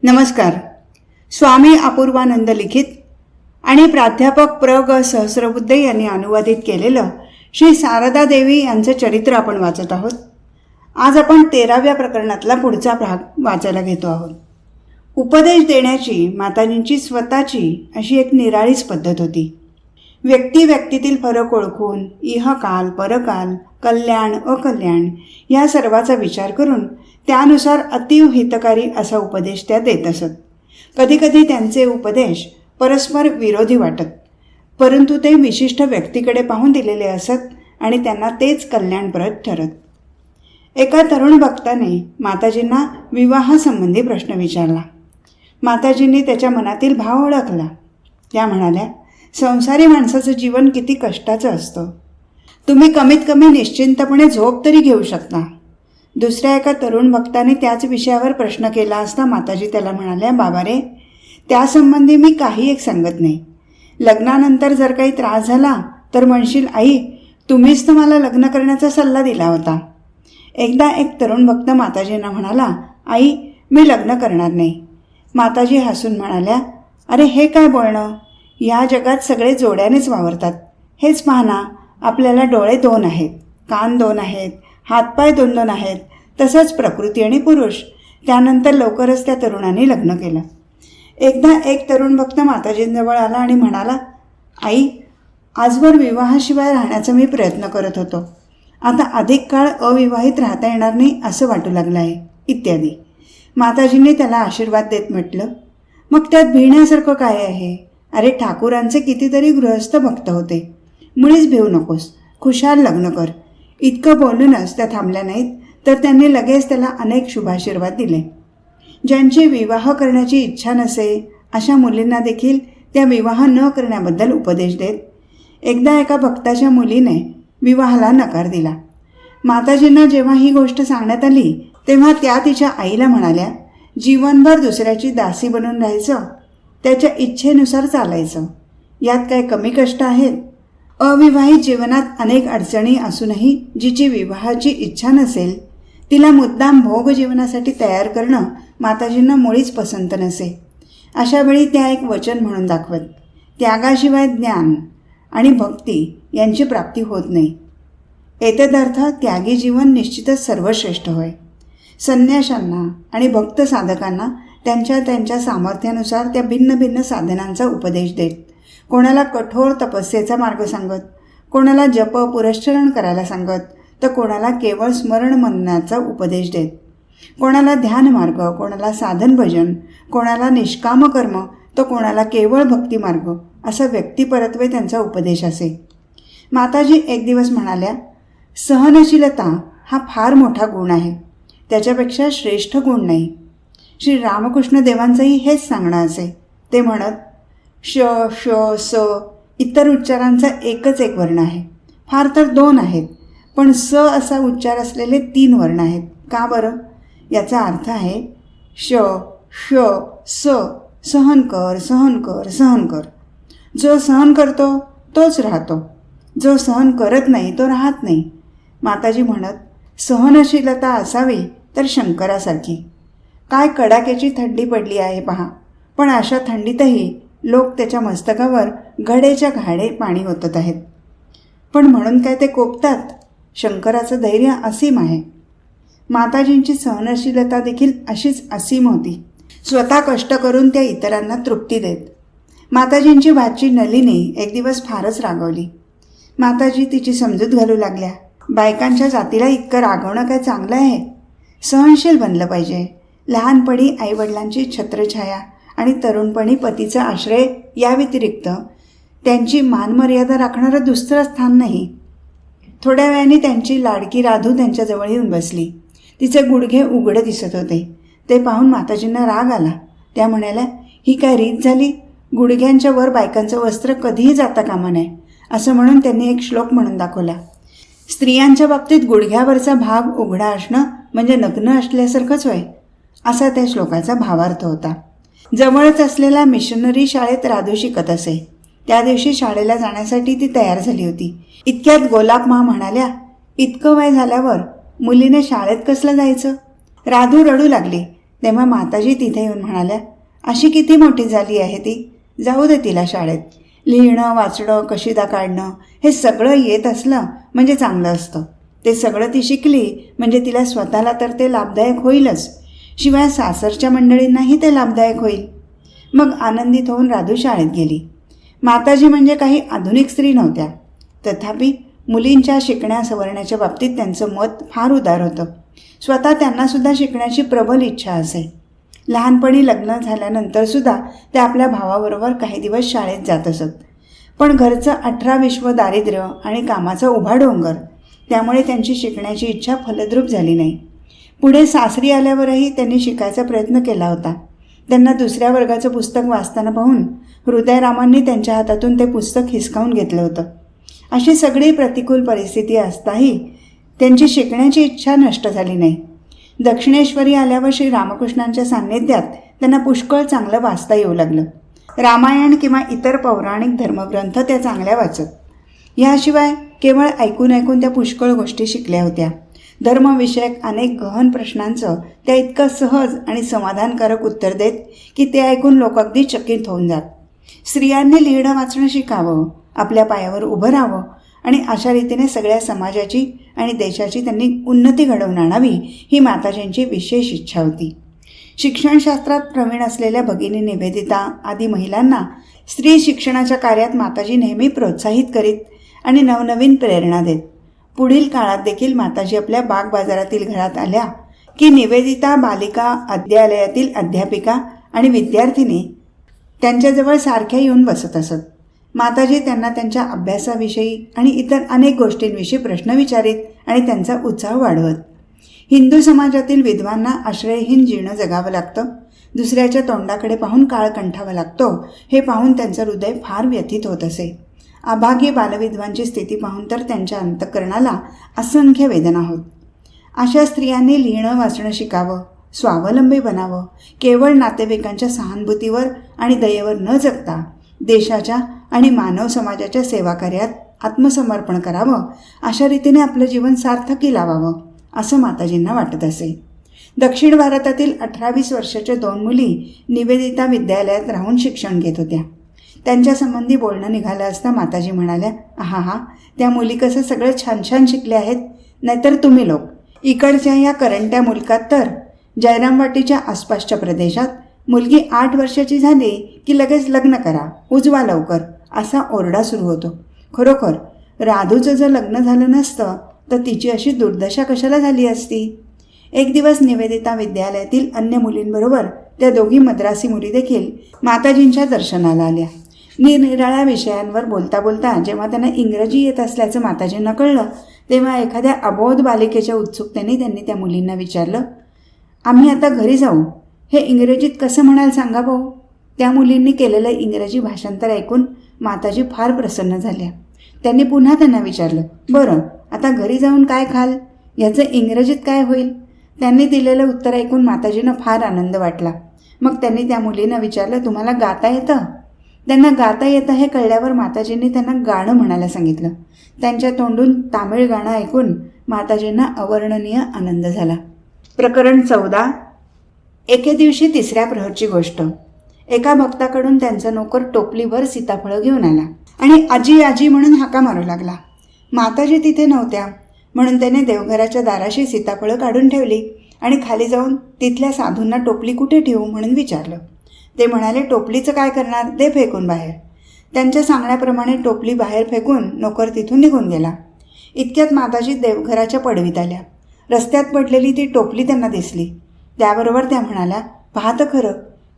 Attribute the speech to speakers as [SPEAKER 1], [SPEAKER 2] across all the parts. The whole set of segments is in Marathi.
[SPEAKER 1] नमस्कार. स्वामी अपूर्वानंद लिखित आणि प्राध्यापक प्र ग सहस्रबुद्धे यांनी अनुवादित केलेलं श्री शारदा देवी यांचं चरित्र आपण वाचत आहोत. आज आपण 13व्या प्रकरणातला पुढचा भाग वाचायला घेतो आहोत. उपदेश देण्याची माताजींची स्वतःची अशी एक निराळीच पद्धत होती. व्यक्तीतील फरक ओळखून इहकाल परकाल कल्याण अकल्याण या सर्वाचा विचार करून त्यानुसार अतीव हितकारी असा उपदेश त्या देत असत. कधीकधी त्यांचे उपदेश परस्पर विरोधी वाटत, परंतु ते विशिष्ट व्यक्तीकडे पाहून दिलेले असत आणि त्यांना तेच कल्याणप्रद ठरत. एका तरुण भक्ताने माताजींना विवाहासंबंधी प्रश्न विचारला. माताजींनी त्याच्या मनातील भाव ओळखला. त्या म्हणाल्या, संसारी माणसाचं जीवन किती कष्टाचं असतं. तुम्ही कमीत कमी निश्चिंतपणे झोप तरी घेऊ शकता. दुसऱ्या एका तरुण भक्ताने त्याच विषयावर प्रश्न केला असता माताजी त्याला म्हणाल्या, बाबा रे, त्यासंबंधी मी काही एक सांगत नाही. लग्नानंतर जर काही त्रास झाला तर म्हणशील, आई तुम्हीच तर मला लग्न करण्याचा सल्ला दिला होता. एकदा एक तरुण भक्त माताजींना म्हणाला, आई मी लग्न करणार नाही. माताजी हसून म्हणाल्या, अरे हे काय बोलणं, या जगात सगळे जोड्यानेच वावरतात. हेच पहा ना, आपल्याला डोळे 2 आहेत, कान 2 आहेत, हातपाय 2 आहेत, तसंच प्रकृती आणि पुरुष. त्यानंतर लवकरच त्या तरुणाने लग्न केलं. एकदा एक तरुण भक्त माताजींजवळ आला आणि म्हणाला, आई आजवर विवाहाशिवाय राहण्याचा मी प्रयत्न करत होतो. आता अधिक काळ अविवाहित राहता येणार नाही असं वाटू लागलं आहे इत्यादी. माताजींनी त्याला आशीर्वाद देत म्हटलं, मग त्यात भिण्यासारखं काय आहे. अरे ठाकूरांचे कितीतरी गृहस्थ भक्त होते. मुळीच भिवू नकोस, खुशाल लग्न कर. इतकं बोलूनच त्या थांबल्या नाहीत, तर त्यांनी लगेच त्याला अनेक शुभाशीर्वाद दिले. ज्यांची विवाह करण्याची इच्छा नसे अशा मुलींना देखील त्या विवाह न करण्याबद्दल उपदेश देत. एकदा एका भक्ताच्या मुलीने विवाहाला नकार दिला. माताजींना जेव्हा ही गोष्ट सांगण्यात आली तेव्हा त्या तिच्या आईला म्हणाल्या, जीवनभर दुसऱ्याची दासी बनून राहायचं, त्याच्या इच्छेनुसार चालायचं, यात काय कमी कष्ट आहेत. अविवाहित जीवनात अनेक अडचणी असूनही जिची विवाहाची इच्छा नसेल तिला मुद्दाम भोग जीवनासाठी तयार करणं माताजींना मुळीच पसंत नसे. अशावेळी त्या एक वचन म्हणून दाखवत, त्यागाशिवाय ज्ञान आणि भक्ती यांची प्राप्ती होत नाही. एतदर्थ त्यागी जीवन निश्चितच सर्वश्रेष्ठ होय. संन्याशांना आणि भक्त साधकांना त्यांच्या सामर्थ्यानुसार त्या भिन्न भिन्न साधनांचा उपदेश देत. कोणाला कठोर तपस्येचा मार्ग सांगत, कोणाला जप पुरस्चरण करायला सांगत, तर कोणाला केवळ स्मरण मननाचा उपदेश देत. कोणाला ध्यान मार्ग, कोणाला साधन भजन, कोणाला निष्काम कर्म, तर कोणाला केवळ भक्ती मार्ग असा व्यक्तिपरत्वे त्यांचा उपदेश असे. माताजी एक दिवस म्हणाल्या, सहनशीलता हा फार मोठा गुण आहे, त्याच्यापेक्षा श्रेष्ठ गुण नाही. श्री रामकृष्ण देवांचंही हेच सांगणं असे. ते म्हणत, श श स इतर उच्चारांचा एकच एक वर्ण आहे, फार तर 2 आहेत, पण स असा उच्चार असलेले 3 वर्ण आहेत. का बरं? याचा अर्थ आहे श श स, सहन कर सहन कर सहन कर. जो सहन करतो तोच राहतो, जो सहन करत नाही तो राहत नाही. माताजी म्हणत, सहनशीलता असावी तर शंकरासारखी. काय कडाक्याची थंडी पडली आहे पहा, पण अशा थंडीतही लोक त्याच्या मस्तकावर घडेच्या घाडे पाणी ओतत आहेत. पण म्हणून काय ते कोपतात? शंकराचं धैर्य असीम आहे. माताजींची सहनशीलता देखील अशीच असीम होती. स्वतः कष्ट करून त्या इतरांना तृप्ती देत. माताजींची भाची नलिनी एक दिवस फारच रागवली. माताजी तिची समजूत घालू लागल्या, बायकांच्या जातीला इतकं रागवणं काय चांगलं आहे. सहनशील बनलं पाहिजे. लहानपणी आईवडिलांची छत्रछाया आणि तरुणपणी पतीचा आश्रय या व्यतिरिक्त त्यांची मानमर्यादा राखणारं दुसरं स्थान नाही. थोड्या वेळाने त्यांची लाडकी राधू त्यांच्याजवळ येऊन बसली. तिचे गुडघे उघडे दिसत होते. ते पाहून माताजींना राग आला. त्या म्हणाल्या, ही काय रीत झाली, गुडघ्यांच्या वर बायकांचं वस्त्र कधीही जाता कामा नये. असं म्हणून त्यांनी एक श्लोक म्हणून दाखवला. स्त्रियांच्या बाबतीत गुडघ्यावरचा भाग उघडा असणं म्हणजे नग्न असल्यासारखंच होय, असा त्या श्लोकाचा भावार्थ होता. जवळच असलेल्या मिशनरी शाळेत राधू शिकत असे. त्या दिवशी शाळेला जाण्यासाठी ती तयार झाली होती. इतक्यात गोलापमा म्हणाल्या, इतकं वय झाल्यावर मुलीने शाळेत कसलं जायचं. राधू रडू लागली. तेव्हा माताजी तिथे येऊन म्हणाल्या, अशी किती मोठी झाली आहे ती, जाऊ दे तिला शाळेत. लिहिणं वाचणं कशिदा काढणं हे सगळं येत असलं म्हणजे चांगलं असतं. ते सगळं ती शिकली म्हणजे तिला स्वतःला तर ते लाभदायक होईलच, शिवाय सासरच्या मंडळींनाही ते लाभदायक होईल. मग आनंदित होऊन राधू शाळेत गेली. माताजी म्हणजे काही आधुनिक स्त्री नव्हत्या, तथापि मुलींच्या शिकण्या सवरण्याच्या बाबतीत त्यांचं मत फार उदार होतं. स्वतः त्यांनासुद्धा शिकण्याची प्रबल इच्छा असे. लहानपणी लग्न झाल्यानंतरसुद्धा ते आपल्या भावाबरोबर काही दिवस शाळेत जात असत. पण घरचं 18 दारिद्र्य आणि कामाचा उभा डोंगर, त्यामुळे त्यांची शिकण्याची इच्छा फलद्रूप झाली नाही. पुढे सासरी आल्यावरही त्यांनी शिकायचा प्रयत्न केला होता. त्यांना 2ऱ्या वर्गाचं पुस्तक वाचताना पाहून हृदयरामांनी त्यांच्या हातातून ते पुस्तक हिसकावून घेतलं होतं. अशी सगळी प्रतिकूल परिस्थिती असताही त्यांची शिकण्याची इच्छा नष्ट झाली नाही. दक्षिणेश्वरी आल्यावर श्री रामकृष्णांच्या सान्निध्यात त्यांना पुष्कळ चांगलं वाचता येऊ लागलं. रामायण किंवा इतर पौराणिक धर्मग्रंथ त्या चांगल्या वाचत. याशिवाय केवळ ऐकून ऐकून त्या पुष्कळ गोष्टी शिकल्या होत्या. धर्मविषयक अनेक गहन प्रश्नांचं त्या इतकं सहज आणि समाधानकारक उत्तर देत की ते ऐकून लोक अगदी चकित होऊन जात. स्त्रियांनी लिहिणं वाचणं शिकावं, आपल्या पायावर उभं राहावं आणि अशा रीतीने सगळ्या समाजाची आणि देशाची त्यांनी उन्नती घडवून आणावी ही माताजींची विशेष इच्छा होती. शिक्षणशास्त्रात प्रवीण असलेल्या भगिनी निवेदिता आदी महिलांना स्त्री शिक्षणाच्या कार्यात माताजी नेहमी प्रोत्साहित करीत आणि नवनवीन प्रेरणा देत. पुढील काळात देखील माताजी आपल्या बाग बाजारातील घरात आल्या की निवेदिता बालिका अध्यालयातील अध्यापिका आणि विद्यार्थिनी त्यांच्याजवळ सारख्या येऊन बसत असत. माताजी त्यांना त्यांच्या अभ्यासाविषयी आणि इतर अनेक गोष्टींविषयी प्रश्न विचारित आणि त्यांचा उत्साह वाढवत. हिंदू समाजातील विधवांना आश्रयहीन जीणं जगावं लागतं, दुसऱ्याच्या तोंडाकडे पाहून काळ कंठावा लागतो, हे पाहून त्यांचं हृदय फार व्यथित होत असे. अभागी बालविधवांची स्थिती पाहून तर त्यांच्या अंतःकरणाला असंख्य वेदना होत. अशा स्त्रियांनी लिहिणं वाचणं शिकावं, स्वावलंबी बनावं, केवळ नातेवाईकांच्या सहानुभूतीवर आणि दयेवर न जगता देशाच्या आणि मानव समाजाच्या सेवाकार्यात आत्मसमर्पण करावं, अशा रीतीने आपलं जीवन सार्थकी लावावं असं माताजींना वाटत असे. दक्षिण भारतातील 18-20 वर्षाच्या 2 मुली निवेदिता विद्यालयात राहून शिक्षण घेत होत्या. त्यांच्यासंबंधी बोलणं निघालं असता माताजी म्हणाल्या, आहा, त्या मुली कसं सगळं छान छान शिकले आहेत, नाहीतर तुम्ही लोक इकडच्या या करंट्या मुलकात तर जयरामवाटीच्या आसपासच्या प्रदेशात मुलगी 8 वर्षाची झाली की लगेच लग्न करा, उजवा लवकर, असा ओरडा सुरू होतो. खरोखर राधूचं जर लग्न झालं नसतं तर तिची अशी दुर्दशा कशाला झाली असती. एक दिवस निवेदिता विद्यालयातील अन्य मुलींबरोबर त्या दोघी मद्रासी मुली देखील माताजींच्या दर्शनाला आल्या. निरनिराळ्या विषयांवर बोलता बोलता जेव्हा त्यांना इंग्रजी येत असल्याचं माताजींना कळलं, तेव्हा एखाद्या अबोध बालिकेच्या उत्सुकतेने त्यांनी त्या मुलींना विचारलं, आम्ही आता घरी जाऊ, हे इंग्रजीत कसं म्हणाल सांगा भाऊ. त्या मुलींनी केलेलं इंग्रजी भाषांतर ऐकून माताजी फार प्रसन्न झाल्या. त्यांनी पुन्हा त्यांना विचारलं, बरं आता घरी जाऊन काय खाल, याचं इंग्रजीत काय होईल. त्यांनी दिलेलं उत्तर ऐकून माताजींना फार आनंद वाटला. मग त्यांनी त्या मुलींना विचारलं, तुम्हाला गाता येतं. त्यांना गाता येतं हे कळल्यावर माताजींनी त्यांना गाणं म्हणायला सांगितलं. त्यांच्या तोंडून तामिळ गाणं ऐकून माताजींना अवर्णनीय आनंद झाला. प्रकरण 14. एके दिवशी 3ऱ्या प्रहरची गोष्ट. एका भक्ताकडून त्यांचा नोकर टोपलीभर सीताफळं घेऊन आला आणि आजी आजी म्हणून हाका मारू लागला. माताजी तिथे नव्हत्या म्हणून त्याने देवघराच्या दाराशी सीताफळं काढून ठेवली आणि खाली जाऊन तिथल्या साधूंना टोपली कुठे ठेवू म्हणून विचारलं. ते म्हणाले, टोपलीचं काय करणार, दे फेकून बाहेर. त्यांच्या सांगण्याप्रमाणे टोपली बाहेर फेकून नोकर तिथून निघून गेला. इतक्यात माताजी देवघराच्या पडवीत आल्या. रस्त्यात पडलेली ती टोपली त्यांना दिसली. त्याबरोबर त्या म्हणाल्या, पाहतं खरं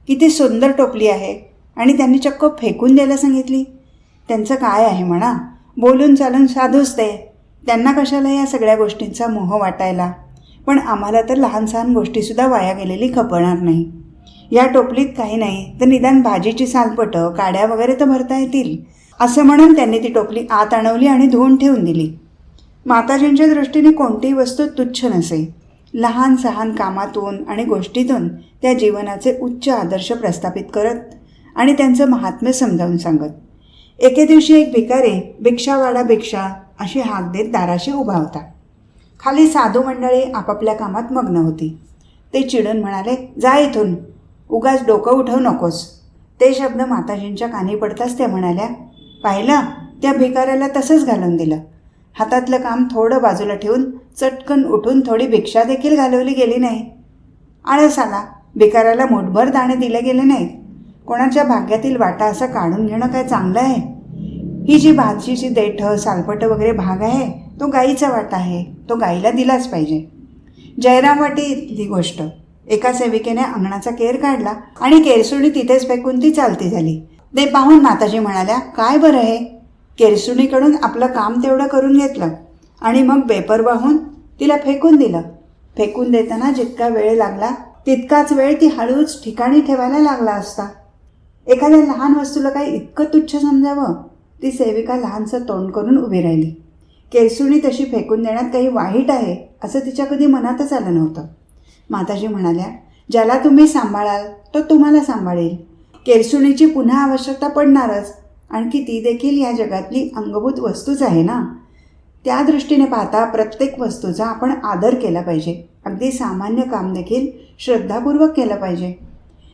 [SPEAKER 1] किती सुंदर टोपली आहे, आणि त्यांनी चक्क फेकून द्यायला सांगितली. त्यांचं काय आहे म्हणा, बोलून चालून साधूच ते, त्यांना कशाला या सगळ्या गोष्टींचा मोह वाटायला. पण आम्हाला तर लहान सहान गोष्टीसुद्धा वाया गेलेली खपणार नाही. या टोपलीत काही नाही तर निदान भाजीची सालपटं, काड्या वगैरे तर भरता येतील, असं म्हणून त्यांनी ती टोपली आत आणवली आणि धुवून ठेवून दिली. माताजींच्या दृष्टीने कोणतीही वस्तू तुच्छ नसे. लहान सहान कामातून आणि गोष्टीतून त्या जीवनाचे उच्च आदर्श प्रस्थापित करत आणि त्यांचं महात्म्य समजावून सांगत. एके दिवशी एक भिकारी भिक्षावाडा भिक्षा अशी हाक देत दाराशी उभा होता. खाली साधू मंडळी आपापल्या कामात मग्न होती. ते चिडून म्हणाले, जा इथून, उगाच डोकं उठवू नकोस. ते शब्द माताजींच्या कानी पडताच त्या म्हणाल्या, पाहिलं, त्या भिकाऱ्याला तसंच घालून दिलं. हातातलं काम थोडं बाजूला ठेवून चटकन उठून थोडी भिक्षा देखील घालवली गेली नाही. आळस आला. भिकाऱ्याला मुठभर दाणे दिले गेले नाहीत. कोणाच्या भाग्यातील वाटा असं काढून घेणं काय चांगलं आहे? ही जी भाजीची देठं सालपटं वगैरे भाग आहे तो गाईचा वाटा आहे, तो गाईला दिलाच पाहिजे. जयराम वाटी इथली गोष्ट. एका सेविकेने अंगणाचा केर काढला आणि केरसुणी तिथेच फेकून ती चालती झाली. ते पाहून माताजी म्हणाल्या, काय बरं आहे. केरसुणीकडून आपलं काम तेवढं करून घेतलं आणि मग बेपर्वा होऊन तिला फेकून दिलं. फेकून देताना जितका वेळ लागला तितकाच वेळ ती हळूच ठिकाणी ठेवायला लागला असता. एखाद्या लहान वस्तूला काही इतकं तुच्छ समजावं. ती सेविका लहानसं तोंड करून उभी राहिली. केरसुणी तशी फेकून देण्यात काही वाईट आहे असं तिच्या कधी मनातच आलं नव्हतं. माताजी म्हणाल्या, ज्याला तुम्ही सांभाळाल तो तुम्हाला सांभाळेल. केरसुणीची पुन्हा आवश्यकता पडणारच, आणखी ती देखील या जगातली अंगभूत वस्तूच आहे ना. त्या दृष्टीने पाहता प्रत्येक वस्तूचा आपण आदर केला पाहिजे. अगदी सामान्य काम देखील श्रद्धापूर्वक केलं पाहिजे.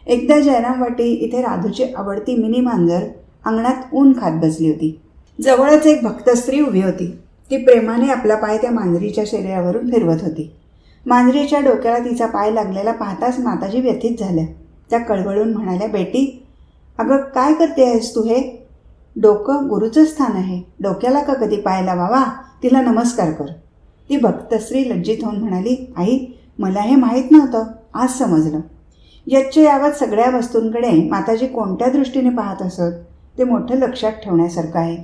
[SPEAKER 1] एकदा जयराम वाटी इथे राधूची आवडती मिनी मांजर अंगणात ऊन खात बसली होती. जवळच एक भक्त स्त्री उभी होती. ती प्रेमाने आपला पाय त्या मांजरीच्या शरीरावरून फिरवत होती. मांजरीच्या डोक्याला तिचा पाय लागलेला पाहताच माताजी व्यथित झाल्या. त्या कळवळून म्हणाल्या, बेटी, अगं काय करते आहेस तू हे? डोकं गुरुचं स्थान आहे. डोक्याला का कधी पाय लावावा? तिला नमस्कार कर. ती भक्तस्त्री लज्जित होऊन म्हणाली, आई, मला हे माहीत नव्हतं, आज समजलं. यच्च यावत सगळ्या वस्तूंकडे माताजी कोणत्या दृष्टीने पाहत असत ते मोठं लक्षात ठेवण्यासारखं आहे.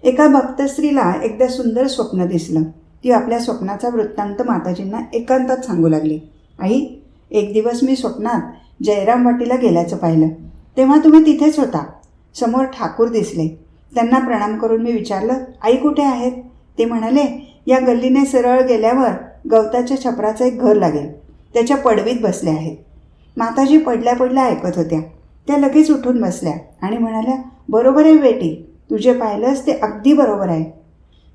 [SPEAKER 1] एका भक्तस्त्रीला एकदा सुंदर स्वप्न दिसलं. ती आपल्या स्वप्नाचा वृत्तांत माताजींना एकांतात सांगू लागली. आई, एक दिवस मी स्वप्नात जयराम वाटीला गेल्याचं पाहिलं. तेव्हा तुम्ही तिथेच होता. समोर ठाकूर दिसले. त्यांना प्रणाम करून मी विचारलं, आई कुठे आहेत? ते म्हणाले, या गल्लीने सरळ गेल्यावर गवताच्या छपराचं एक घर लागेल, त्याच्या पडवीत बसले आहेत. माताजी पडल्या पडल्या ऐकत होत्या. त्या लगेच उठून बसल्या आणि म्हणाल्या, बरोबर आहे बेटी, तुझे पाहिलंस ते अगदी बरोबर आहे.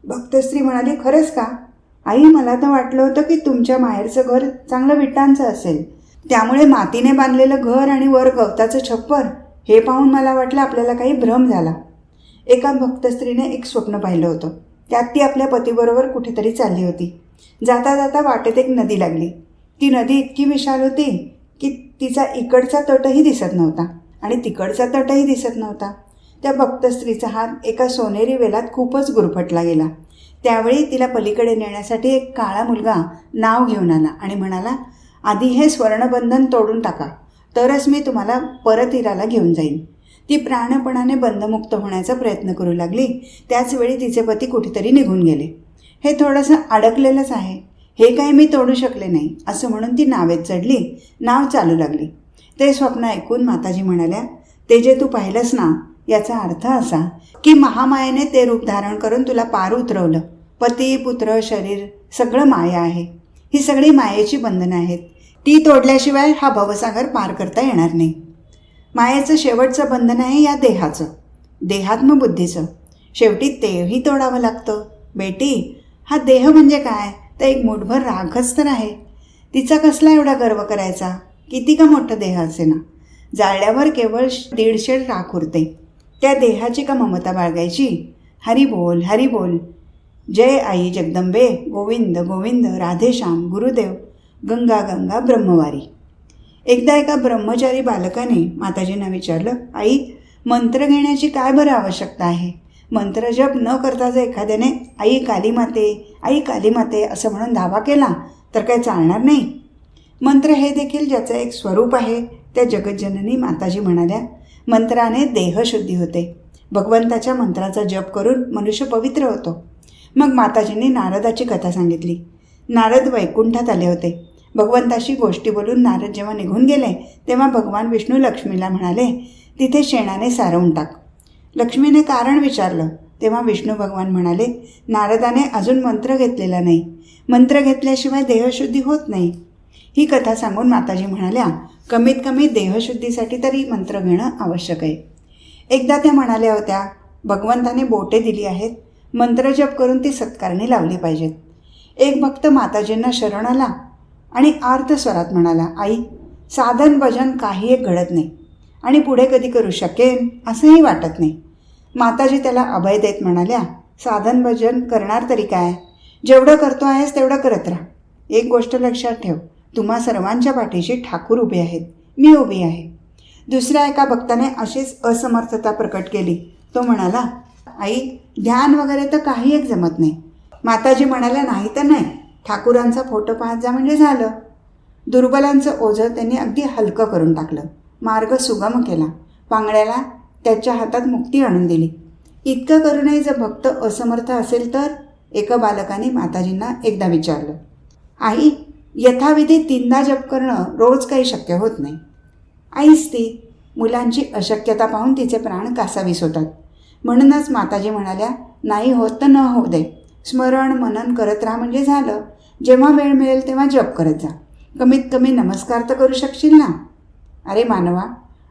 [SPEAKER 1] भक्तस्त्री म्हणाली, खरंच का? आई, मला तर वाटलं होतं की तुमच्या माहेरचं घर चांगलं विटांचं असेल, त्यामुळे मातीने बांधलेलं घर आणि वर गवताचं छप्पर, हे पाहून मला वाटलं आपल्याला काही भ्रम झाला. एका भक्तस्त्रीने एक स्वप्न पाहिलं होतं. त्यात ती आपल्या पतीबरोबर कुठेतरी चालली होती. जाता जाता वाटेत एक नदी लागली. ती नदी इतकी विशाल होती की तिचा इकडचा तटही दिसत नव्हता आणि तिकडचा तटही दिसत नव्हता. त्या भक्तस्त्रीचा हात एका सोनेरी वेलात खूपच गुरफटला गेला. त्यावेळी तिला पलीकडे नेण्यासाठी एक काळा मुलगा नाव घेऊन आला आणि म्हणाला, आधी हे स्वर्णबंधन तोडून टाका, तरच मी तुम्हाला परतीराला घेऊन जाईन. ती प्राणपणाने बंधमुक्त होण्याचा प्रयत्न करू लागली. त्याचवेळी तिचे पती कुठेतरी निघून गेले. हे थोडंसं अडकलेलंच आहे, हे काही मी तोडू शकले नाही, असं म्हणून ती नावेत चढली. नाव चालू लागली. ते स्वप्न ऐकून माताजी म्हणाल्या, ते जे तू पाहिलंस ना, याचा अर्थ असा की महामायेने ते रूप धारण करून तुला पार उतरवलं. पती, पुत्र, शरीर सगळं माया आहे. ही सगळी मायेची बंधनं आहेत. ती तोडल्याशिवाय हा भवसागर पार करता येणार नाही. मायेचं शेवटचं बंधन आहे या देहाचं, देहात्मबुद्धीचं. शेवटी तेही तोडावं लागतं. बेटी, हा देह म्हणजे काय? तर एक मुठभर राखच तर आहे. तिचा कसला एवढा गर्व करायचा? किती का मोठं देह असे ना, जाळल्यावर केवळ 150 राख उरते. त्या देहाची का ममता बाळगायची? हरी बोल, हरी बोल. जय आई जगदंबे, गोविंद गोविंद, राधेश्याम, गुरुदेव, गंगा गंगा ब्रह्मवारी. एकदा एका ब्रह्मचारी बालकाने माताजींना विचारलं, आई, मंत्र घेण्याची काय बरं आवश्यकता आहे? मंत्र जप न करता जर एखाद्याने आई कालीमाते, आई कालीमाते असं म्हणून धावा केला तर काय चालणार नाही? मंत्र हे देखील ज्याचं एक स्वरूप आहे. त्या जगज्जननी माताजी म्हणाल्या, मंत्राने देहशुद्धी होते. भगवंताच्या मंत्राचा जप करून मनुष्य पवित्र होतो. मग माताजींनी नारदाची कथा सांगितली. नारद वैकुंठात आले होते. भगवंताशी गोष्टी बोलून नारद जेव्हा निघून गेले तेव्हा भगवान विष्णू लक्ष्मीला म्हणाले, तिथे शेणाने सारवून टाक. लक्ष्मीने कारण विचारलं तेव्हा विष्णू भगवान म्हणाले, नारदाने अजून मंत्र घेतलेला नाही. मंत्र घेतल्याशिवाय देहशुद्धी होत नाही. ही कथा सांगून माताजी म्हणाल्या, कमीत कमी देहशुद्धीसाठी तरी मंत्र घेणं आवश्यक आहे. एकदा त्या म्हणाल्या होत्या, भगवंताने बोटे दिली आहेत, मंत्रजप करून ती सत्कारणी लावली पाहिजेत. एक भक्त माताजींना शरण आला आणि आर्त स्वरात म्हणाला, आई, साधन भजन काही एक घडत नाही आणि पुढे कधी करू शकेन असंही वाटत नाही. माताजी त्याला अभय देत म्हणाल्या, साधन भजन करणार तरी काय, जेवढं करतो आहेस तेवढं करत राहा. एक गोष्ट लक्षात ठेव, तुम्हा सर्वांच्या पाठीशी ठाकूर उभे आहेत, मी उभी आहे. दुसऱ्या एका भक्ताने अशीच असमर्थता प्रकट केली. तो म्हणाला, आई, ध्यान वगैरे तर काही एक जमत नाही. माताजी म्हणाल्या, नाही तर नाही, ठाकूरांचा फोटो पाहत जा म्हणजे झालं. दुर्बलांचं ओझं त्यांनी अगदी हलकं करून टाकलं, मार्ग सुगम केला, पांगळ्याला त्याच्या हातात मुक्ती आणून दिली. इतकं करूनही जर भक्त असमर्थ असेल तर? एका बालकाने माताजींना एकदा विचारलं. आई, यथाविधी 3दा जप करणं रोज काही शक्य होत नाही. आईच ती. मुलांची अशक्यता पाहून तिचे प्राण कासावीस होतात. म्हणूनच माताजी म्हणाल्या, नाही होत तर न होऊ दे, स्मरण मनन करत राहा म्हणजे झालं. जेव्हा वेळ मिळेल तेव्हा जप करत जा. कमीत कमी नमस्कार तर करू शकशील ना. अरे मानवा,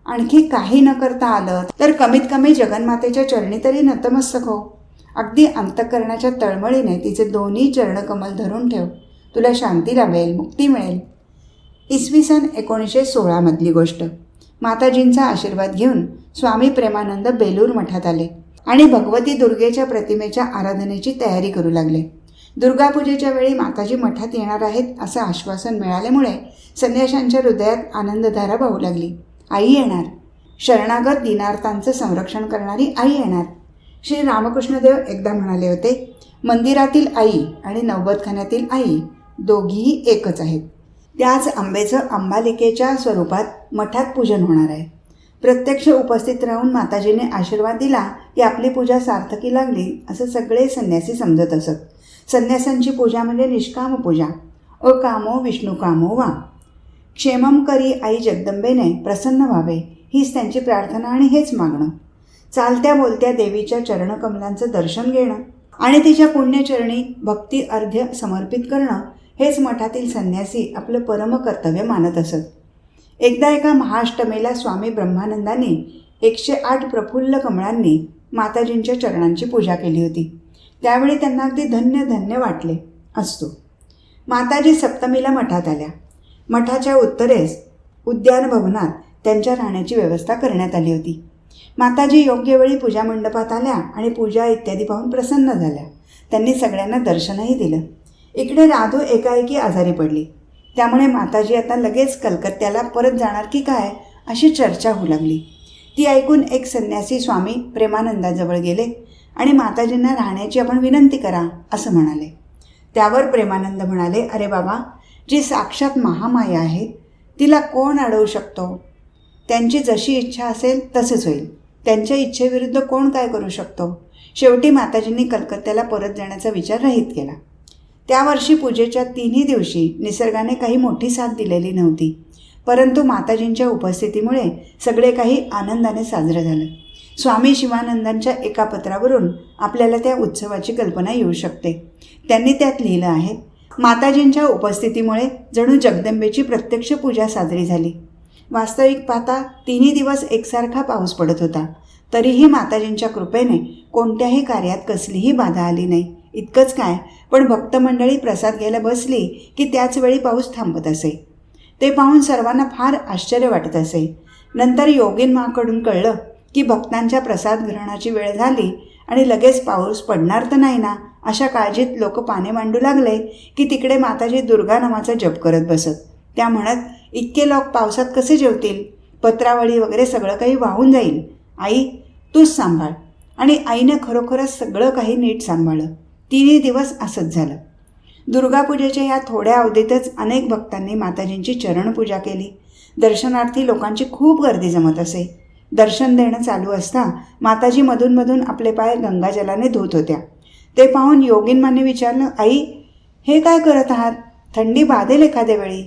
[SPEAKER 1] आणखी काही न करता आलं तर कमीत कमी जगन्मातेच्या चरणी तरी नतमस्तक हो. अगदी अंतःकरणाच्या तळमळीने तिचे दोन्ही चरणकमल धरून ठेव. तुला शांती लाभेल, मुक्ती मिळेल. इसवी सन 1916 मधली गोष्ट. माताजींचा आशीर्वाद घेऊन स्वामी प्रेमानंद बेलूर मठात आले आणि भगवती दुर्गेच्या प्रतिमेच्या आराधनेची तयारी करू लागले. दुर्गापूजेच्या वेळी माताजी मठात येणार आहेत असं आश्वासन मिळाल्यामुळे संन्याशांच्या हृदयात आनंदधारा वाहू लागली. आई येणार, शरणागत दीनार्थांचं संरक्षण करणारी आई येणार. श्री रामकृष्णदेव एकदा म्हणाले होते, मंदिरातील आई आणि नौबतखान्यातील आई दोघीही एकच आहेत. त्याच आंबेचं अंबालिकेच्या स्वरूपात मठात पूजन होणार आहे. प्रत्यक्ष उपस्थित राहून माताजीने आशीर्वाद दिला की आपली पूजा सार्थकी लागली असं सगळे संन्यासी समजत असत. संन्यासांची पूजा म्हणजे निष्काम पूजा. अकामो विष्णुकामो वा. क्षेमम करी आई जगदंबेने प्रसन्न व्हावे हीच त्यांची प्रार्थना आणि हेच मागणं. चालत्या बोलत्या देवीच्या चरणकमलांचं दर्शन घेणं आणि तिच्या पुण्यचरणी भक्ती अर्ध्य समर्पित करणं हेच मठातील संन्यासी आपलं परमकर्तव्य मानत असत. एकदा एका महाअष्टमीला स्वामी ब्रह्मानंदांनी 108 प्रफुल्ल कमळांनी माताजींच्या चरणांची पूजा केली होती. त्यावेळी त्यांना अगदी धन्य धन्य वाटले असतो. माताजी सप्तमीला मठात आल्या. मठाच्या उत्तरेस उद्यान भवनात त्यांच्या राहण्याची व्यवस्था करण्यात आली होती. माताजी योग्य वेळी पूजा मंडपात आल्या आणि पूजा इत्यादी पाहून प्रसन्न झाल्या. त्यांनी सगळ्यांना दर्शनही दिलं. इकडे राधू एकाएकी आजारी पडली. त्यामुळे माताजी आता लगेच कलकत्त्याला परत जाणार की काय अशी चर्चा होऊ लागली. ती ऐकून एक संन्यासी स्वामी प्रेमानंदाजवळ गेले आणि माताजींना राहण्याची आपण विनंती करा असं म्हणाले. त्यावर प्रेमानंद म्हणाले, अरे बाबा, जी साक्षात महामाया आहे तिला कोण अडवू शकतो? त्यांची जशी इच्छा असेल तसंच होईल. त्यांच्या इच्छेविरुद्ध कोण काय करू शकतो? शेवटी माताजींनी कलकत्त्याला परत जाण्याचा विचार रहित केला. त्या वर्षी पूजेच्या 3ही दिवशी निसर्गाने काही मोठी साथ दिलेली नव्हती, परंतु माताजींच्या उपस्थितीमुळे सगळे काही आनंदाने साजरं झालं. स्वामी शिवानंदांच्या एका पत्रावरून आपल्याला त्या उत्सवाची कल्पना येऊ शकते. त्यांनी त्यात लिहिलं आहे, माताजींच्या उपस्थितीमुळे जणू जगदंबेची प्रत्यक्ष पूजा साजरी झाली. वास्तविक पाहता 3ही दिवस एकसारखा पाऊस पडत होता, तरीही माताजींच्या कृपेने कोणत्याही कार्यात कसलीही बाधा आली नाही. इतकंच काय, पण भक्तमंडळी प्रसाद घ्यायला बसली की त्याच वेळी पाऊस थांबत असे. ते पाहून सर्वांना फार आश्चर्य वाटत असे. नंतर योगींमाकडून कळलं की भक्तांच्या प्रसाद ग्रहणाची वेळ झाली आणि लगेच पाऊस पडणार तर नाही ना, अशा काळजीत लोक पाने मांडू लागले की तिकडे माताजी दुर्गा नामाचा जप करत बसत. त्या म्हणत, इतके लोक पावसात कसे जेवतील? पत्रावळी वगैरे सगळं काही वाहून जाईल. आई, तूच सांभाळ. आणि आईने खरोखरच सगळं काही नीट सांभाळलं. 3ही दिवस असंच झालं. दुर्गापूजेच्या या थोड्या अवधीतच अनेक भक्तांनी माताजींची चरणपूजा केली. दर्शनार्थी लोकांची खूप गर्दी जमत असे. दर्शन देणं चालू असता माताजी मधून आपले पाय गंगाजलाने धुत होत्या. ते पाहून योगींमाने विचारलं, आई, हे काय करत आहात? थंडी बाधेल एखाद्या वेळी.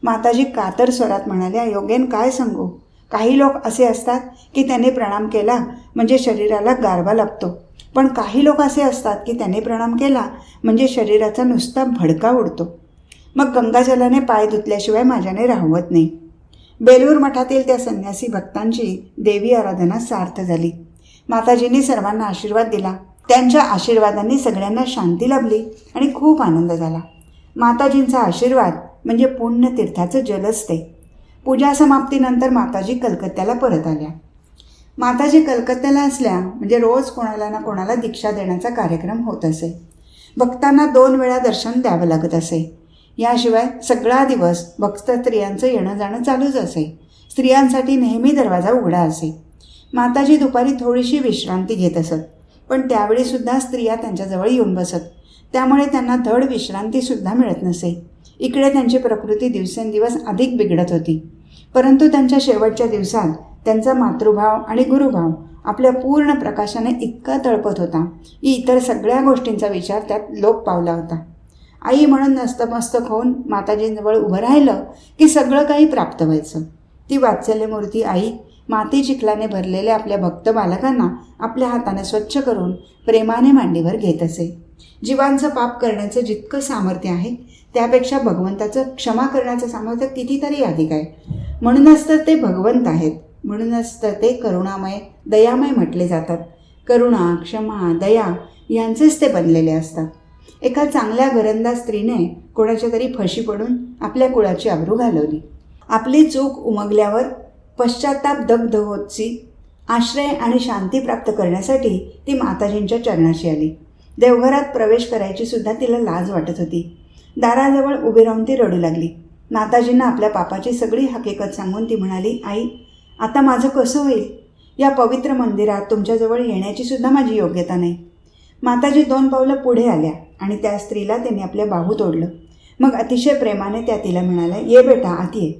[SPEAKER 1] माताजी कातर स्वरात म्हणाल्या, योगेन काय सांगू, काही लोक असे असतात की त्याने प्रणाम केला म्हणजे शरीराला गारवा लागतो, पण काही लोक असे असतात की त्याने प्रणाम केला म्हणजे शरीराचा नुसता भडका उडतो. मग गंगाजलाने पाय धुतल्याशिवाय माझ्याने राहवत नाही. बेलूर मठातील त्या संन्यासी भक्तांची देवी आराधना सार्थ झाली. माताजींनी सर्वांना आशीर्वाद दिला. त्यांच्या आशीर्वादांनी सगळ्यांना शांती लाभली आणि खूप आनंद झाला. माताजींचा आशीर्वाद म्हणजे पुण्यतीर्थाचं जलच ते. पूजा समाप्तीनंतर माताजी कलकत्त्याला परत आल्या. माताजी कलकत्त्याला असल्या म्हणजे रोज कोणाला ना कोणाला दीक्षा देण्याचा कार्यक्रम होत असे. भक्तांना 2 वेळा दर्शन द्यावं लागत असे. याशिवाय सगळा दिवस भक्त स्त्रियांचं येणं जाणं चालूच असे. स्त्रियांसाठी नेहमी दरवाजा उघडा असे. माताजी दुपारी थोडीशी विश्रांती घेत असत, पण त्यावेळीसुद्धा स्त्रिया त्यांच्याजवळ येऊन बसत. त्यामुळे त्यांना धड विश्रांतीसुद्धा मिळत नसे. इकडे त्यांची प्रकृती दिवसेंदिवस अधिक बिघडत होती. परंतु त्यांच्या शेवटच्या दिवसात त्यांचा मातृभाव आणि गुरुभाव आपल्या पूर्ण प्रकाशाने इतका तळपत होता की इतर सगळ्या गोष्टींचा विचार त्यात लोप पावला होता. आई म्हणून नस्तमस्तक होऊन माताजींजवळ उभं राहिलं की सगळं काही प्राप्त व्हायचं. ती वात्सल्यमूर्ती आई माती चिखलाने भरलेल्या आपल्या भक्त बालकांना आपल्या हाताने स्वच्छ करून प्रेमाने मांडीवर घेत असे. जीवांचं पाप करण्याचं जितकं सामर्थ्य आहे त्यापेक्षा भगवंताचं क्षमा करण्याचं सामर्थ्य कितीतरी अधिक आहे. म्हणूनच तर ते भगवंत आहेत. म्हणूनच तर ते करुणामय, दयामय म्हटले जातात. करुणा, क्षमा, दया यांचेच ते बनलेले असतात. एका चांगल्या घरंदाज स्त्रीने कोणाच्या तरी फशी पडून आपल्या कुळाची आबरू घालवली. आपली चूक उमगल्यावर पश्चाताप दग्ध होतची आश्रय आणि शांती प्राप्त करण्यासाठी ती माताजींच्या चरणाशी आली. देवघरात प्रवेश करायची सुद्धा तिला लाज वाटत होती. दाराजवळ उभी राहून ती रडू लागली. माताजींना आपल्या पापाची सगळी हकीकत सांगून ती म्हणाली, आई, आता माझं कसं होईल? या पवित्र मंदिरात तुमच्याजवळ येण्याची सुद्धा माझी योग्यता नाही. माताजी 2 पावलं पुढे आल्या आणि त्या स्त्रीला त्यांनी आपल्या बाहू तोडलं. मग अतिशय प्रेमाने त्या तिला म्हणाल्या, ये बेटा, आत ये.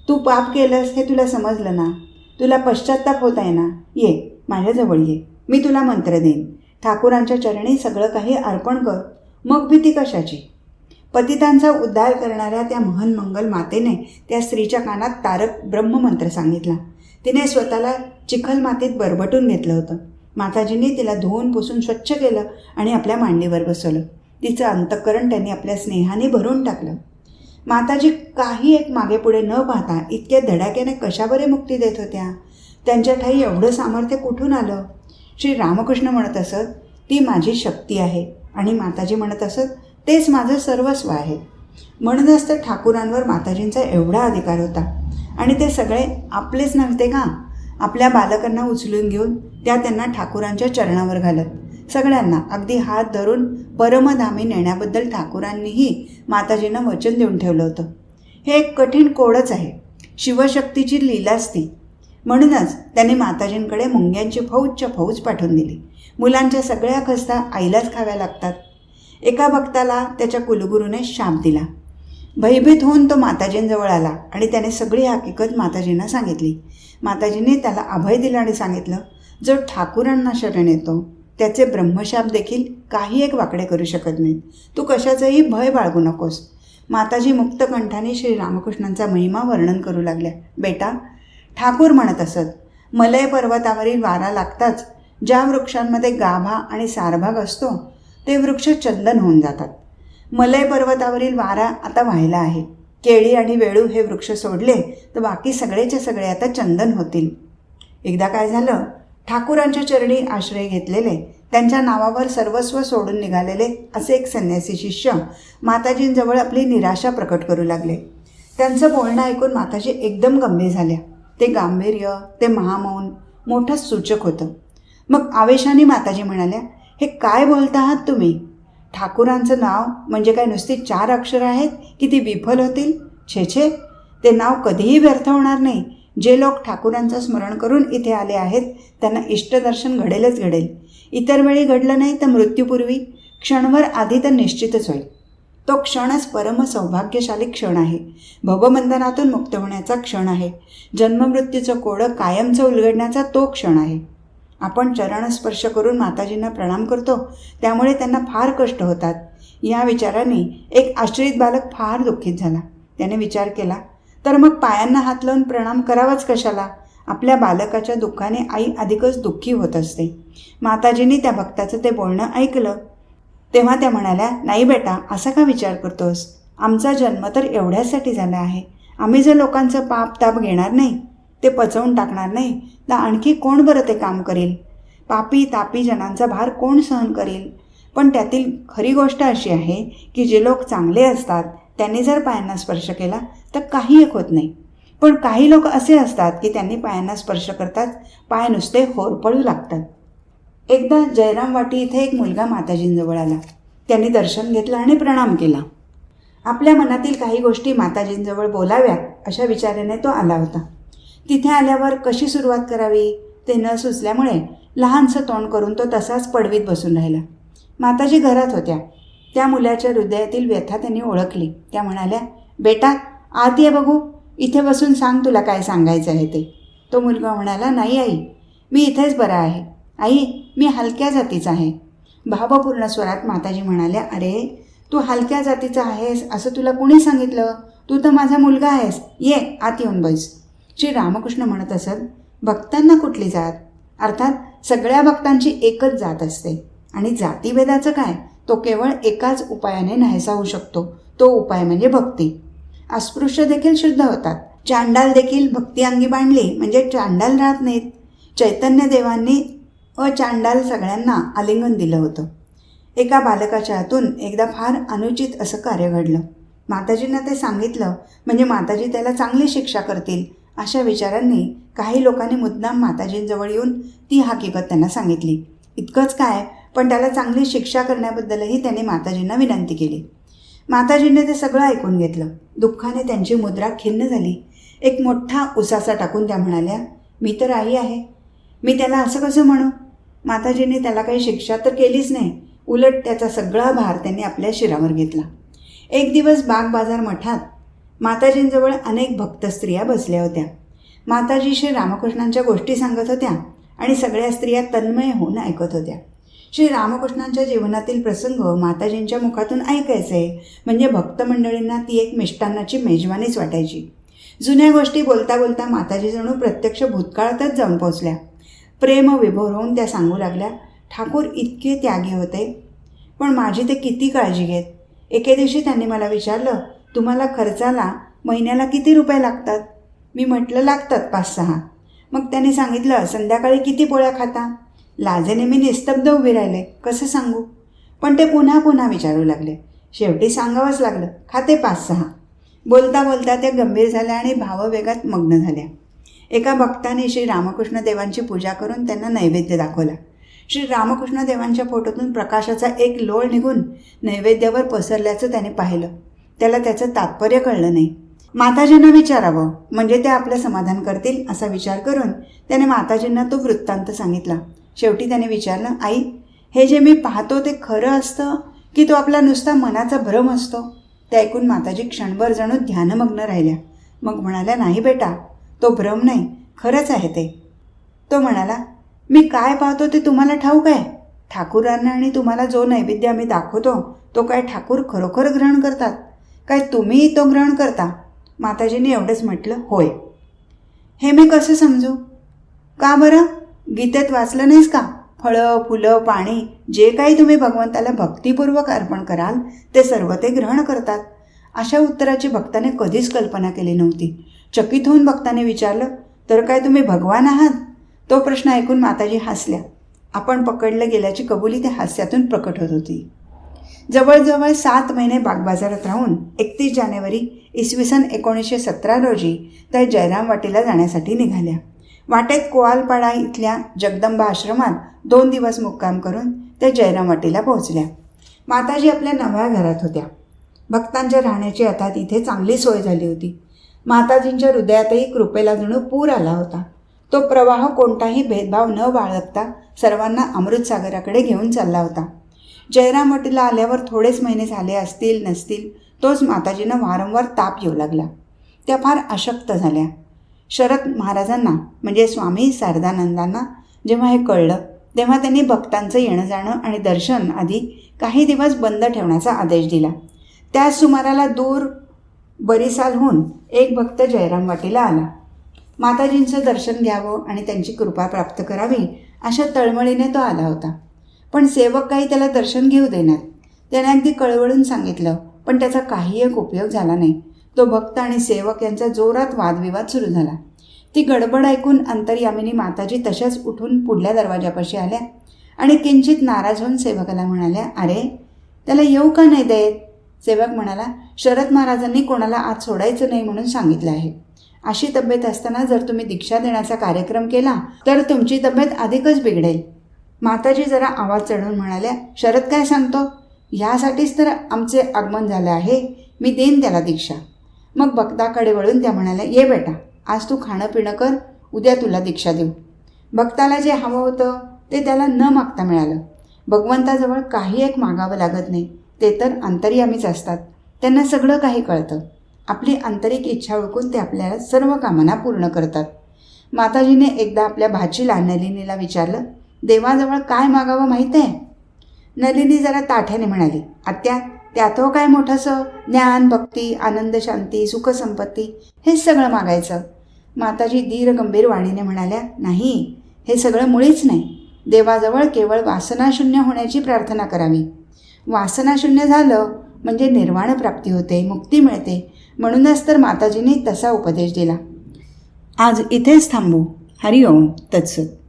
[SPEAKER 1] तू पाप केलंस हे तुला समजलं ना? तुला पश्चात्ताप होत आहे ना? ये, माझ्याजवळ ये. मी तुला मंत्र देईन. ठाकूरांच्या चरणी सगळं काही अर्पण कर. मग भीती कशाची? पतितांचा उद्धार करणाऱ्या त्या महन मंगल मातेने त्या स्त्रीच्या कानात तारक ब्रह्ममंत्र सांगितला. तिने स्वतःला चिखल मातीत बरबटून घेतलं होतं. माताजींनी तिला धुवून पुसून स्वच्छ केलं आणि आपल्या मांडीवर बसवलं. तिचं अंतःकरण त्यांनी आपल्या स्नेहाने भरून टाकलं. माताजी काही एक मागे पुढे न पाहता इतक्या धडाक्याने कशाबरे मुक्ती देत होत्या? त्यांच्या ठाई एवढं सामर्थ्य कुठून आलं? श्री रामकृष्ण म्हणत असत, ती माझी शक्ती आहे. आणि माताजी म्हणत असत, तेच माझं सर्वस्व आहे. म्हणूनच तर ठाकूरांवर माताजींचा एवढा अधिकार होता. आणि ते सगळे आपलेच नव्हते का? आपल्या बालकांना उचलून घेऊन त्यांना ठाकूरांच्या चरणावर घालत सगळ्यांना अगदी हात धरून परमधामी नेण्याबद्दल ठाकूरांनीही माताजींना वचन देऊन ठेवलं होतं. हे एक कठीण कोडच आहे. शिवशक्तीची लीलाच ती. म्हणूनच त्यांनी माताजींकडे मुंग्यांची फौजच्या फौज पाठवून दिली. मुलांच्या सगळ्या खस्ता आईलाच खाव्या लागतात. एका भक्ताला त्याच्या कुलगुरूने शाप दिला. भयभीत होऊन तो माताजींजवळ आला आणि त्याने सगळी हकीकत माताजींना सांगितली. माताजींनी त्याला अभय दिलं आणि सांगितलं, जो ठाकूरांना शरण येतो त्याचे ब्रह्मशाप देखील काही एक वाकडे करू शकत नाहीत. तू कशाचंही भय बाळगू नकोस. माताजी मुक्त कंठाने श्री रामकृष्णांचा महिमा वर्णन करू लागल्या. बेटा, ठाकूर म्हणत असत, मलय पर्वतावरील वारा लागताच ज्या वृक्षांमध्ये गाभा आणि सारभाग असतो ते वृक्ष चंदन होऊन जातात. मलय पर्वतावरील वारा आता व्हायला आहे. केळी आणि वेळू हे वृक्ष सोडले तर बाकी सगळेचे सगळे आता चंदन होतील. एकदा काय झालं, ठाकूरांच्या चरणी आश्रय घेतलेले, त्यांच्या नावावर सर्वस्व सोडून निघालेले असे एक संन्यासी शिष्य माताजींजवळ आपली निराशा प्रकट करू लागले. त्यांचं बोलणं ऐकून माताजी एकदम गंभीर झाल्या. ते गांभीर्य, ते महामौन मोठंच सूचक होतं. मग आवेशाने माताजी म्हणाल्या, हे काय बोलता आहात तुम्ही? ठाकूरांचं नाव म्हणजे काय नुसती 4 अक्षर आहेत की ती विफल होतील? छे, ते नाव कधीही व्यर्थ होणार नाही. जे लोक ठाकूरांचं स्मरण करून इथे आले आहेत त्यांना इष्टदर्शन घडेलच घडेल. इतर वेळी घडलं नाही तर मृत्यूपूर्वी क्षणभर आधी तर निश्चितच होईल. तो क्षणच परम सौभाग्यशाली क्षण आहे. भवबंधनातून मुक्त होण्याचा क्षण आहे. जन्ममृत्यूचं कोडं कायमचं उलगडण्याचा तो क्षण आहे. आपण चरणस्पर्श करून माताजींना प्रणाम करतो, त्यामुळे त्यांना फार कष्ट होतात. या विचाराने एक आश्रित बालक फार दुःखित झाला. त्याने विचार केला, तर मग पायांना हात लावून प्रणाम करावाच कशाला? आपल्या बालकाच्या दुःखाने आई अधिकच दुःखी होत असते. माताजींनी त्या भक्ताचं ते बोलणं ऐकलं तेव्हा त्या म्हणाल्या, नाही बेटा, असा का विचार करतोस? आमचा जन्म तर एवढ्यासाठी झाला आहे. आम्ही जर लोकांचं पाप ताप घेणार नाही, ते पचवून टाकणार नाही, तर आणखी कोण बरं ते काम करेल? पापी तापी जनांचा भार कोण सहन करेल? पण त्यातील खरी गोष्ट अशी आहे की जे लोक चांगले असतात त्यांनी जर पायांना स्पर्श केला तर काही एक होत नाही. पण काही लोक असे असतात की त्यांनी पायांना स्पर्श करताच पाय नुसते होरपळू लागतात. एकदा जयराम वाटी इथे एक मुलगा माताजींजवळ आला. त्यांनी दर्शन घेतलं आणि प्रणाम केला. आपल्या मनातील काही गोष्टी माताजींजवळ बोलाव्यात अशा विचाराने तो आला होता. तिथे आल्यावर कशी सुरुवात करावी ते न सुचल्यामुळे लहानसं तोंड करून तो तसाच पडवीत बसून राहिला. माताजी घरात होत्या. त्या मुलाच्या हृदयातील व्यथा त्यांनी ओळखली. त्या म्हणाल्या, बेटा आत ये बघू, इथे बसून सांग तुला काय सांगायचं आहे ते. तो मुलगा म्हणाला, नाही आई, मी इथेच बरा आहे. आई, मी हलक्या जातीचा आहे. भावपूर्ण स्वरात माताजी म्हणाल्या, अरे तू हलक्या जातीचा आहेस असं तुला कोणी सांगितलं? तू तर माझा मुलगा आहेस, ये आत येऊन बस. श्री रामकृष्ण म्हणत असत, भक्तांना कुठली जात? अर्थात सगळ्या भक्तांची एकच जात असते आणि जातीभेदाचं काय, तो केवळ एकाच उपायाने नाहीसा होऊ शकतो. तो उपाय म्हणजे भक्ती. अस्पृश्य देखील शुद्ध होतात. चांडाल देखील भक्ती अंगी बांधली म्हणजे चांडाल राहत नाहीत. चैतन्य देवांनी चांडाल सगळ्यांना आलिंगन दिलं होतं. एका बालकाच्या हातून एकदा फार अनुचित असं कार्य घडलं. माताजींना ते सांगितलं म्हणजे माताजी त्याला चांगली शिक्षा करतील अशा विचारांनी काही लोकांनी मुद्दाम माताजींजवळ येऊन ती हकीकत त्यांना सांगितली. इतकंच काय, पण त्याला चांगली शिक्षा करण्याबद्दलही त्यांनी माताजींना विनंती केली. माताजींनी ते सगळं ऐकून घेतलं. दुःखाने त्यांची मुद्रा खिन्न झाली. एक मोठा उसासा टाकून त्या म्हणाल्या, मी तर आई आहे, मी त्याला असं कसं म्हणू? माताजींनी त्याला काही शिक्षा तर केलीच नाही, उलट त्याचा सगळा भार त्यांनी आपल्या शिरावर घेतला. एक दिवस बाग बाजार मठात माताजींजवळ अनेक भक्त स्त्रिया बसल्या होत्या. माताजी श्री रामकृष्णांच्या गोष्टी सांगत होत्या आणि सगळ्या स्त्रिया तन्मय होऊन ऐकत होत्या. श्री रामकृष्णांच्या जीवनातील प्रसंग माताजींच्या मुखातून ऐकायचे म्हणजे भक्त मंडळींना ती एक मिष्टान्नाची मेजवानीच वाटायची. जुन्या गोष्टी बोलता बोलता माताजी जणू प्रत्यक्ष भूतकाळातच जाऊन पोचल्या. प्रेम विभोर होऊन त्या सांगू लागल्या, ठाकूर इतके त्यागी होते, पण माझी ते किती काळजी घेत. एके दिवशी त्यांनी मला विचारलं, तुम्हाला खर्चाला महिन्याला किती रुपये लागतात? मी म्हटलं, लागतात 5-6. मग त्यांनी सांगितलं, संध्याकाळी किती पोळ्या खाता? लाजेने मी निस्तब्ध उभी राहिले, कसं सांगू? पण ते पुन्हा पुन्हा विचारू लागले. शेवटी सांगावंच लागलं, खाते 5-6. बोलता बोलता त्या गंभीर झाल्या आणि भाववेगात मग्न झाल्या. एका भक्ताने श्री रामकृष्ण देवांची पूजा करून त्यांना नैवेद्य दाखवला. श्री रामकृष्ण देवांच्या फोटोतून प्रकाशाचा एक लोळ निघून नैवेद्यावर पसरल्याचं त्याने पाहिलं. त्याला त्याचं तात्पर्य कळलं नाही. माताजींना विचारावं म्हणजे ते आपलं समाधान करतील असा विचार करून त्याने माताजींना तो वृत्तांत सांगितला. शेवटी त्याने विचारलं, आई, हे जे मी पाहतो ते खरं असतं की तो आपला नुसता मनाचा भ्रम असतो? ते ऐकून माताजी क्षणभर जणू ध्यानमग्न राहिल्या. मग म्हणाल्या, नाही बेटा, तो भ्रम नाही, खरंच आहे ते. तो म्हणाला, मी काय पाहतो ते तुम्हाला ठाऊक आहे? ठाकूरांना आणि तुम्हाला जो नैवेद्य आम्ही दाखवतो तो काय ठाकूर खरोखर ग्रहण करतात? काय तुम्ही तो ग्रहण करता? माताजींनी एवढंच म्हटलं, होय. हे मी कसं समजू? का बरं? गीतेत वाचलं नाहीस का? फळं, फुलं, पाणी जे काही तुम्ही भगवंताला भक्तिपूर्वक अर्पण कराल ते सर्व ते ग्रहण करतात. अशा उत्तराची भक्ताने कधीच कल्पना केली नव्हती. चकित होऊन भक्ताने विचारलं, तर काय तुम्ही भगवान आहात? तो प्रश्न ऐकून माताजी हसल्या. आपण पकडलं गेल्याची कबुली त्या हास्यातून प्रकट होत होती. जवळजवळ 7 महिने बागबाजारात राहून 31 जानेवारी इसवी सन 1917 रोजी त्या जयराम वाटीला जाण्यासाठी निघाल्या. वाटेत कोआलपाडा इथल्या जगदंबा आश्रमात 2 दिवस मुक्काम करून त्या जयराम वाटीला पोहोचल्या. माताजी आपल्या नव्या घरात होत्या. भक्तांच्या राहण्याची आता तिथे चांगली सोय झाली होती. माताजींच्या हृदयातही कृपेला जणू पूर आला होता. तो प्रवाह कोणताही भेदभाव न बाळगता सर्वांना अमृतसागराकडे घेऊन चालला होता. जयराम वाटीला आल्यावर थोडेच महिने झाले असतील नसतील तोच माताजींना वारंवार ताप येऊ लागला. त्या फार अशक्त झाल्या. शरद महाराजांना म्हणजे स्वामी शारदानंदांना जेव्हा हे कळलं तेव्हा त्यांनी भक्तांचं येणं जाणं आणि दर्शन आधी काही दिवस बंद ठेवण्याचा आदेश दिला. त्याच सुमाराला दूर बरीसालहून एक भक्त जयराम वाटीला आला. माताजींचं दर्शन घ्यावं आणि त्यांची कृपा प्राप्त करावी अशा तळमळीने तो आला होता. पण सेवक काही त्याला दर्शन घेऊ देणार. त्याने अगदी कळवळून सांगितलं, पण त्याचा काही एक उपयोग झाला नाही. तो भक्त आणि सेवक यांचा जोरात वादविवाद सुरू झाला. ती गडबड ऐकून अंतर्यामिनी माताजी तशाच उठून पुढल्या दरवाजापाशी आल्या आणि किंचित नाराज होऊन सेवकाला म्हणाल्या, अरे त्याला येऊ का नाही देत? सेवक म्हणाला, शरद महाराजांनी कोणाला आत सोडायचं नाही म्हणून सांगितलं आहे. अशी तब्येत असताना जर तुम्ही दीक्षा देण्याचा कार्यक्रम केला तर तुमची तब्येत अधिकच बिघडेल. माताजी जरा आवाज चढवून म्हणाल्या, शरद काय सांगतो? ह्यासाठीच तर आमचे आगमन झालं आहे. मी देईन त्याला दीक्षा. मग भक्ताकडे वळून त्या म्हणाल्या, ये बेटा, आज तू खाणं पिणं कर, उद्या तुला दीक्षा देऊ. भक्ताला जे हवं होतं ते त्याला न मागता मिळालं. भगवंताजवळ काही एक मागावं लागत नाही. ते तर अंतर्यामीच असतात. त्यांना सगळं काही कळतं. आपली आंतरिक इच्छा ओळखून ते आपल्याला सर्व कामना पूर्ण करतात. माताजीने एकदा आपल्या भाचीला नलिनीला विचारलं, देवाजवळ काय मागावं माहीत आहे? नलिनी जरा ताठ्याने म्हणाली, आत्या, त्यात हो काय मोठंसं? ज्ञान, भक्ती, आनंद, शांती, सुखसंपत्ती हेच सगळं मागायचं. माताजी धीर गंभीर वाणीने म्हणाल्या, नाही, हे सगळं मुळीच नाही. देवाजवळ केवळ वासनाशून्य होण्याची प्रार्थना करावी. वासनाशून्य झालं म्हणजे निर्वाण प्राप्ती होते, मुक्ती मिळते. म्हणूनच तर माताजींनी तसा उपदेश दिला. आज इथेच थांबू. हरिओम तत्सत.